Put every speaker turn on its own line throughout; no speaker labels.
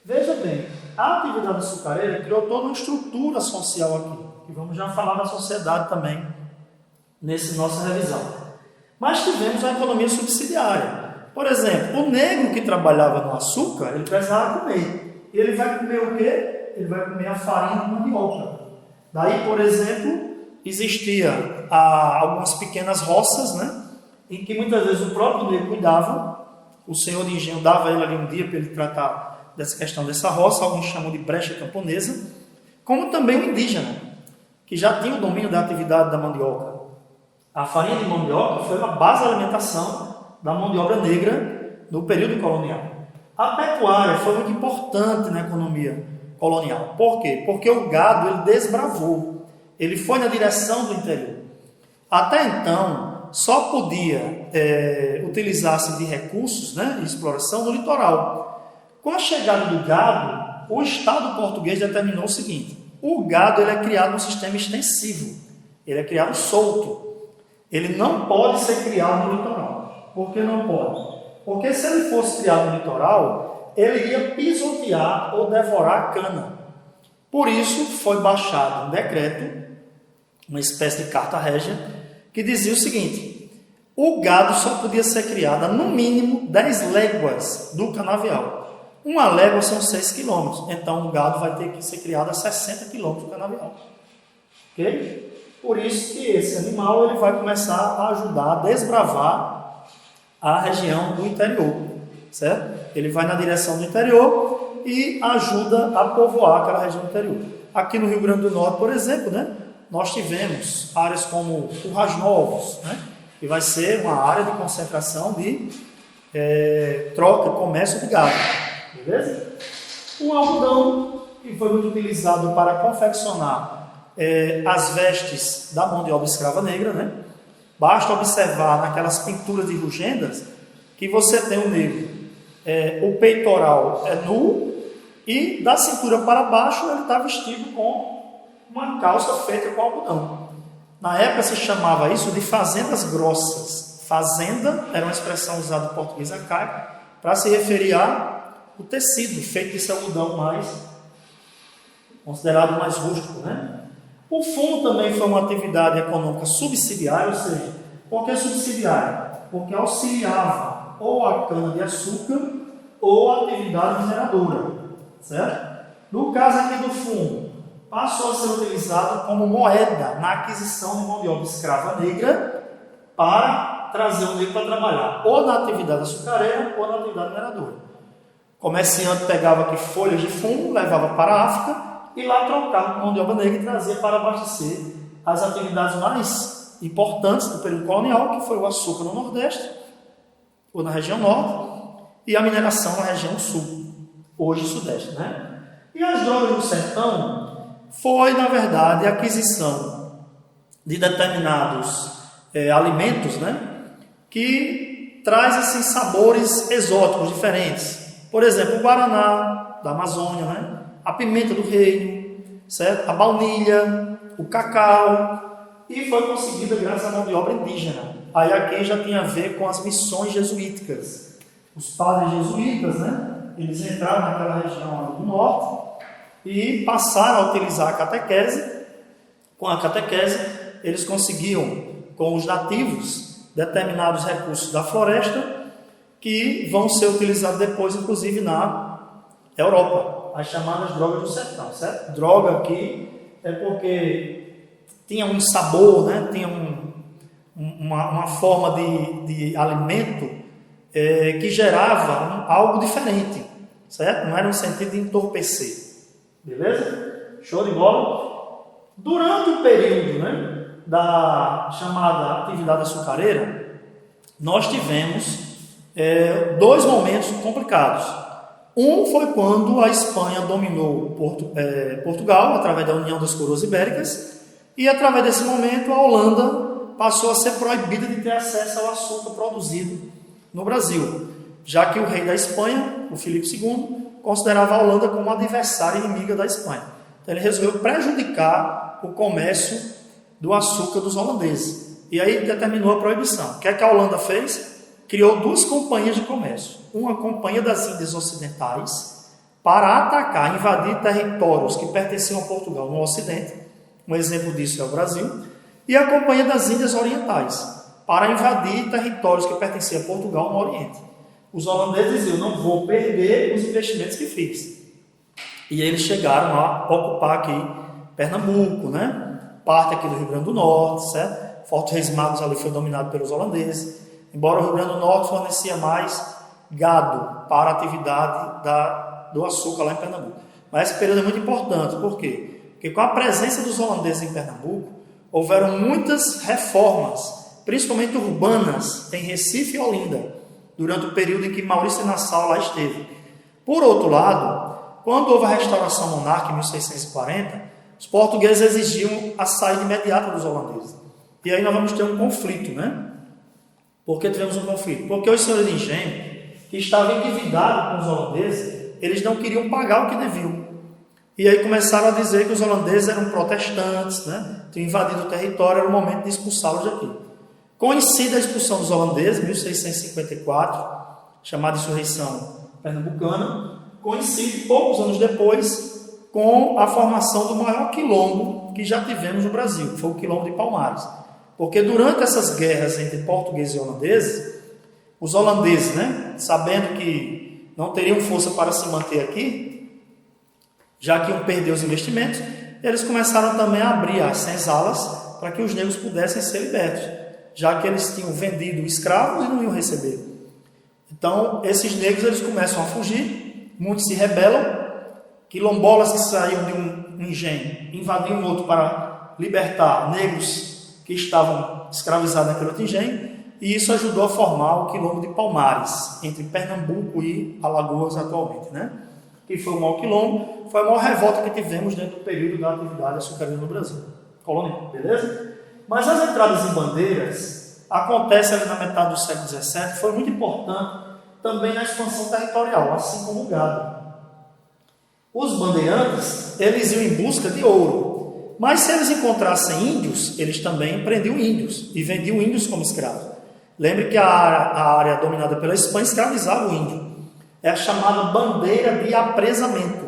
Veja bem, a atividade açucareira criou toda uma estrutura social aqui, e vamos já falar da sociedade também nessa nossa revisão. Mas tivemos a economia subsidiária. Por exemplo, o negro que trabalhava no açúcar, ele precisava comer. E ele vai comer o quê? Ele vai comer a farinha de mandioca. Daí, por exemplo, existia algumas pequenas roças, né? Em que muitas vezes o próprio negro cuidava, o senhor de engenho dava ele ali um dia para ele tratar dessa questão dessa roça, alguns chamam de brecha camponesa, como também o indígena, que já tinha o domínio da atividade da mandioca. A farinha de mandioca foi uma base de alimentação da mão de obra negra no período colonial. A pecuária foi muito importante na economia colonial. Por quê? Porque o gado ele desbravou, ele foi na direção do interior. Até então, só podia utilizar-se de recursos, né, de exploração no litoral. Com a chegada do gado, o Estado português determinou o seguinte: o gado ele é criado num sistema extensivo, ele é criado solto. Ele não pode ser criado no litoral. Por que não pode? Porque se ele fosse criado no litoral, ele iria pisotear ou devorar a cana. Por isso foi baixado um decreto, uma espécie de carta régia, que dizia o seguinte: o gado só podia ser criado no mínimo 10 léguas do canavial. Uma légua são 6 quilômetros, então o gado vai ter que ser criado a 60 quilômetros do canavial. Ok? Por isso que esse animal ele vai começar a ajudar a desbravar a região do interior, certo? Ele vai na direção do interior e ajuda a povoar aquela região do interior. Aqui no Rio Grande do Norte, por exemplo, né, nós tivemos áreas como Currais Novos, né, que vai ser uma área de concentração de troca, comércio de gado, beleza? O algodão, que foi muito utilizado para confeccionar as vestes da mão de obra escrava negra, né? Basta observar naquelas pinturas de rugendas que você tem o negro, o peitoral é nu e da cintura para baixo ele está vestido com uma calça feita com algodão. Na época se chamava isso de fazendas grossas. Fazenda era uma expressão usada em português arcaico para se referir ao tecido feito desse algodão mais considerado mais rústico, né? O fumo também foi uma atividade econômica subsidiária, ou seja, por que subsidiária? Porque auxiliava ou a cana-de-açúcar ou a atividade mineradora, certo? No caso aqui do fumo, passou a ser utilizado como moeda na aquisição de mão de obra escrava negra para trazer o negro para trabalhar, ou na atividade açucareira ou na atividade mineradora. O comerciante pegava aqui folhas de fumo, levava para a África, e lá trocava com mão de obra negra e trazia para abastecer as atividades mais importantes do período colonial, que foi o açúcar no Nordeste, ou na região Norte, e a mineração na região Sul, hoje Sudeste, né? E as drogas do sertão foi, na verdade, a aquisição de determinados alimentos, né? Que traz, assim, sabores exóticos diferentes. Por exemplo, o guaraná da Amazônia, né? A pimenta do reino, certo? A baunilha, o cacau, e foi conseguida graças à mão de obra indígena. Aí aqui já tem a ver com as missões jesuíticas. Os padres jesuítas, né? Eles entraram naquela região do norte e passaram a utilizar a catequese. Com a catequese, eles conseguiam, com os nativos, determinados recursos da floresta que vão ser utilizados depois, inclusive, na Europa. As chamadas drogas do sertão, certo? Droga aqui é porque tinha um sabor, né? Tinha uma forma de alimento que gerava algo diferente, certo? Não era no sentido de entorpecer, beleza? Show de bola? Durante o período, né, da chamada atividade açucareira, nós tivemos 2 momentos complicados. Um foi quando a Espanha dominou Portugal, através da União das Coroas Ibéricas, e através desse momento a Holanda passou a ser proibida de ter acesso ao açúcar produzido no Brasil, já que o rei da Espanha, o Filipe II, considerava a Holanda como adversária inimiga da Espanha. Então ele resolveu prejudicar o comércio do açúcar dos holandeses, e aí determinou a proibição. O que é que a Holanda fez? Criou 2 companhias de comércio. Uma companhia das Índias Ocidentais, para atacar, invadir territórios que pertenciam a Portugal no Ocidente, um exemplo disso é o Brasil, e a Companhia das Índias Orientais, para invadir territórios que pertenciam a Portugal no Oriente. Os holandeses diziam, não vou perder os investimentos que fiz. E eles chegaram a ocupar aqui Pernambuco, né? Parte aqui do Rio Grande do Norte, certo? Fortes Reis Magos ali foi dominado pelos holandeses, embora o Rio Grande do Norte fornecia mais gado para a atividade do açúcar lá em Pernambuco. Mas esse período é muito importante, por quê? Porque com a presença dos holandeses em Pernambuco, houveram muitas reformas, principalmente urbanas, em Recife e Olinda, durante o período em que Maurício de Nassau lá esteve. Por outro lado, quando houve a restauração monárquica em 1640, os portugueses exigiam a saída imediata dos holandeses. E aí nós vamos ter um conflito, né? Por que tivemos um conflito? Porque os senhores de engenho, que estavam endividados com os holandeses, eles não queriam pagar o que deviam. E aí começaram a dizer que os holandeses eram protestantes, né? Tinham invadido o território, era o momento de expulsá-los daqui. Coincide a expulsão dos holandeses, 1654, chamada Insurreição Pernambucana, coincide poucos anos depois com a formação do maior quilombo que já tivemos no Brasil, que foi o quilombo de Palmares. Porque durante essas guerras entre portugueses e holandeses, os holandeses, né, sabendo que não teriam força para se manter aqui, já que iam perder os investimentos, eles começaram também a abrir as senzalas para que os negros pudessem ser libertos, já que eles tinham vendido escravos e não iam receber. Então, esses negros eles começam a fugir, muitos se rebelam, quilombolas que saíam de um engenho invadiam outro para libertar negros que estavam escravizados naquele outro engenho, e isso ajudou a formar o quilombo de Palmares, entre Pernambuco e Alagoas atualmente, né? Que foi o maior quilombo, foi a maior revolta que tivemos dentro do período da atividade açucareira no Brasil. Colônia, beleza? Mas as entradas em bandeiras acontecem ali na metade do século XVII, foi muito importante também na expansão territorial, assim como o gado. Os bandeirantes, eles iam em busca de ouro, mas se eles encontrassem índios, eles também prendiam índios e vendiam índios como escravos. Lembre que a área dominada pela Espanha escravizava o índio. É a chamada bandeira de apresamento.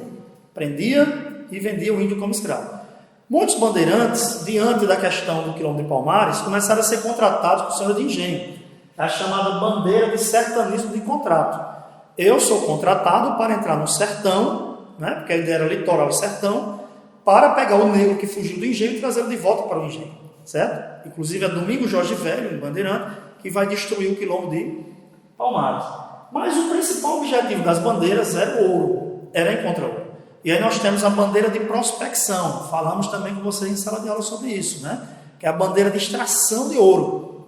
Prendia e vendia o índio como escravo. Muitos bandeirantes, diante da questão do quilombo de Palmares, começaram a ser contratados por senhor de engenho. É a chamada bandeira de sertanismo de contrato. Eu sou contratado para entrar no sertão, né, porque a ideia era litoral e sertão, para pegar o negro que fugiu do engenho e trazê-lo de volta para o engenho. Certo? Inclusive é Domingos Jorge Velho, um bandeirante, que vai destruir o quilombo de Palmares. Mas o principal objetivo das bandeiras era o ouro, era encontrar ouro. E aí nós temos a bandeira de prospecção, falamos também com vocês em sala de aula sobre isso, né? Que é a bandeira de extração de ouro.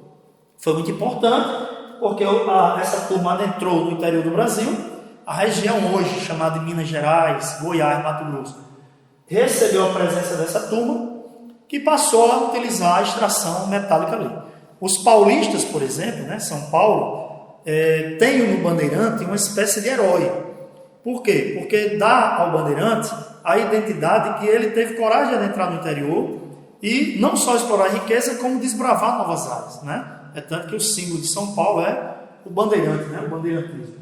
Foi muito importante, porque essa turma adentrou no interior do Brasil, a região hoje chamada de Minas Gerais, Goiás, Mato Grosso, recebeu a presença dessa turma, que passou a utilizar a extração metálica ali. Os paulistas, por exemplo, né, São Paulo, tem no bandeirante uma espécie de herói. Por quê? Porque dá ao bandeirante a identidade que ele teve coragem de adentrar no interior e não só explorar a riqueza, como desbravar novas áreas. Né? É tanto que o símbolo de São Paulo é o bandeirante, né? O bandeirantismo.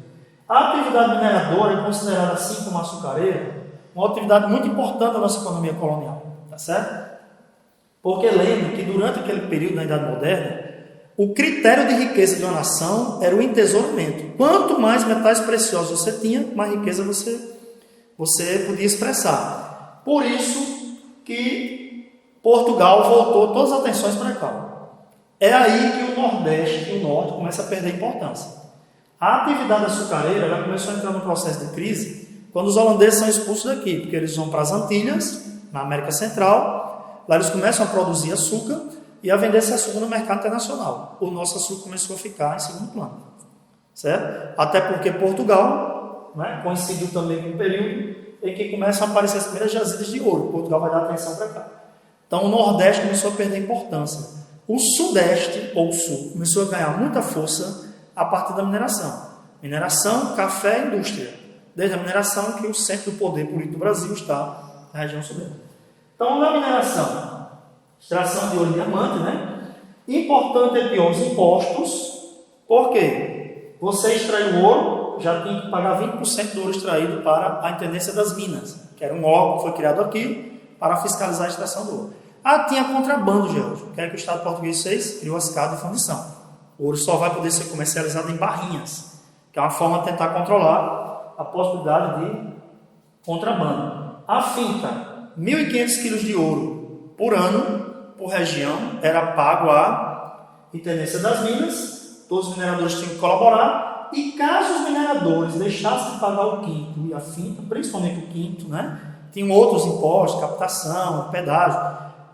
A atividade mineradora é considerada, assim como a açucareira, uma atividade muito importante da nossa economia colonial. Tá certo? Porque lembre que durante aquele período da Idade Moderna, o critério de riqueza de uma nação era o entesouramento. Quanto mais metais preciosos você tinha, mais riqueza você podia expressar. Por isso que Portugal voltou todas as atenções para cá. É aí que o Nordeste e o Norte começam a perder importância. A atividade açucareira ela começou a entrar no processo de crise quando os holandeses são expulsos daqui, porque eles vão para as Antilhas, na América Central, lá eles começam a produzir açúcar e a vender esse açúcar no mercado internacional. O nosso açúcar começou a ficar em segundo plano, certo? Até porque Portugal, né, coincidiu também com o período em que começam a aparecer as primeiras jazidas de ouro. Portugal vai dar atenção para cá. Então o Nordeste começou a perder importância. O Sudeste, ou o Sul, começou a ganhar muita força a partir da mineração. Mineração, café e indústria. Desde a mineração que o centro do poder político do Brasil está na região sudeste. Então, na mineração, extração de ouro e diamante, né? Importante é ter os impostos. Por quê? Você extrai o ouro, já tinha que pagar 20% do ouro extraído para a Intendência das Minas, que era um órgão que foi criado aqui para fiscalizar a extração do ouro. Tinha contrabando, George. O que é que o Estado português fez? Criou as casas de fundição. O ouro só vai poder ser comercializado em barrinhas, que é uma forma de tentar controlar a possibilidade de contrabando. A finta, 1.500 quilos de ouro por ano, por região, era pago à Intendência das Minas, todos os mineradores tinham que colaborar, e caso os mineradores deixassem de pagar o quinto e a finta, principalmente o quinto, né, tinham outros impostos, captação, pedágio,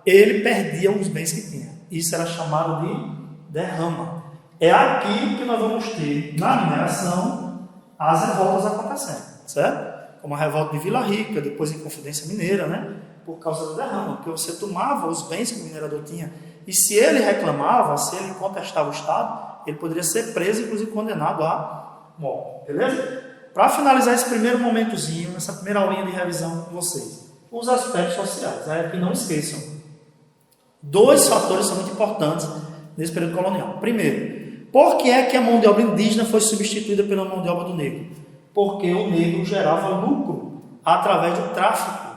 ele perdia os bens que tinha. Isso era chamado de derrama. É aquilo que nós vamos ter na mineração as revoltas acontecendo, certo? Como a revolta de Vila Rica, depois em Confidência Mineira, né? Por causa da derrama, porque você tomava os bens que o minerador tinha, e se ele reclamava, se ele contestava o Estado, ele poderia ser preso, inclusive condenado à morte, beleza? Para finalizar esse primeiro momentozinho, essa primeira aulinha de revisão com vocês, os aspectos sociais, que não esqueçam. 2 fatores são muito importantes nesse período colonial. Primeiro, por que é que a mão de obra indígena foi substituída pela mão de obra do negro? Porque o negro gerava lucro através do tráfico.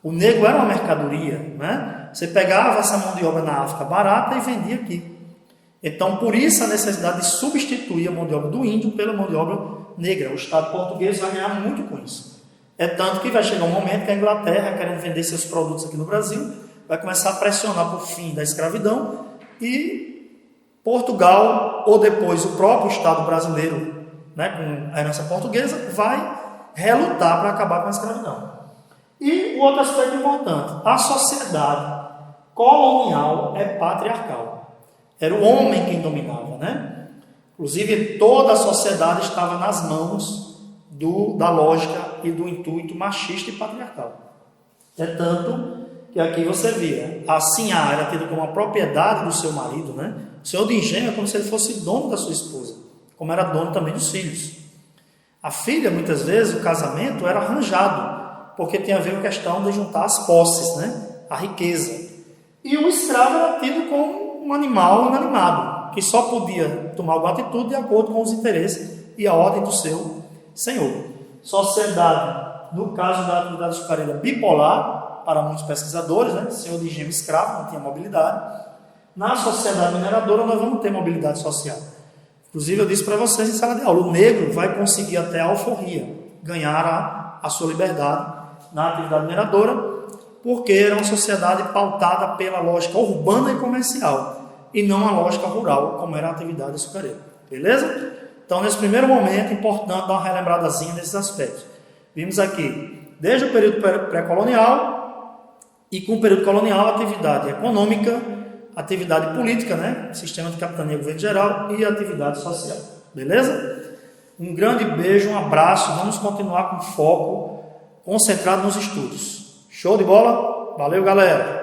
O negro era uma mercadoria, né? Você pegava essa mão de obra na África barata e vendia aqui. Então, por isso a necessidade de substituir a mão de obra do índio pela mão de obra negra. O Estado português vai ganhar muito com isso. É tanto que vai chegar um momento que a Inglaterra, querendo vender seus produtos aqui no Brasil, vai começar a pressionar por fim da escravidão, e Portugal, ou depois o próprio Estado brasileiro, né, com a herança portuguesa, vai relutar para acabar com a escravidão. E o outro aspecto importante, a sociedade colonial é patriarcal. Era o homem quem dominava, né? Inclusive, toda a sociedade estava nas mãos da lógica e do intuito machista e patriarcal. É tanto que aqui você via, a sinhá era tida como uma propriedade do seu marido, né? O senhor de engenho é como se ele fosse dono da sua esposa, como era dono também dos filhos. A filha, muitas vezes, o casamento era arranjado, porque tem a ver com a questão de juntar as posses, né? A riqueza. E o escravo era tido como um animal inanimado, que só podia tomar alguma atitude de acordo com os interesses e a ordem do seu senhor. Sociedade, no caso da atividade açucareira, bipolar, para muitos pesquisadores, né? Senhor de engenho escravo, não tinha mobilidade. Na sociedade mineradora, nós vamos ter mobilidade social. Inclusive, eu disse para vocês em sala de aula, o negro vai conseguir até a alforria, ganhar a sua liberdade na atividade mineradora, porque era uma sociedade pautada pela lógica urbana e comercial, e não a lógica rural, como era a atividade açucareira. Beleza? Então, nesse primeiro momento, é importante dar uma relembradazinha nesses aspectos. Vimos aqui, desde o período pré-colonial, e com o período colonial, atividade econômica, atividade política, né? Sistema de capitania, governo geral, e atividade social. Beleza? Um grande beijo, um abraço, vamos continuar com foco concentrado nos estudos. Show de bola? Valeu, galera!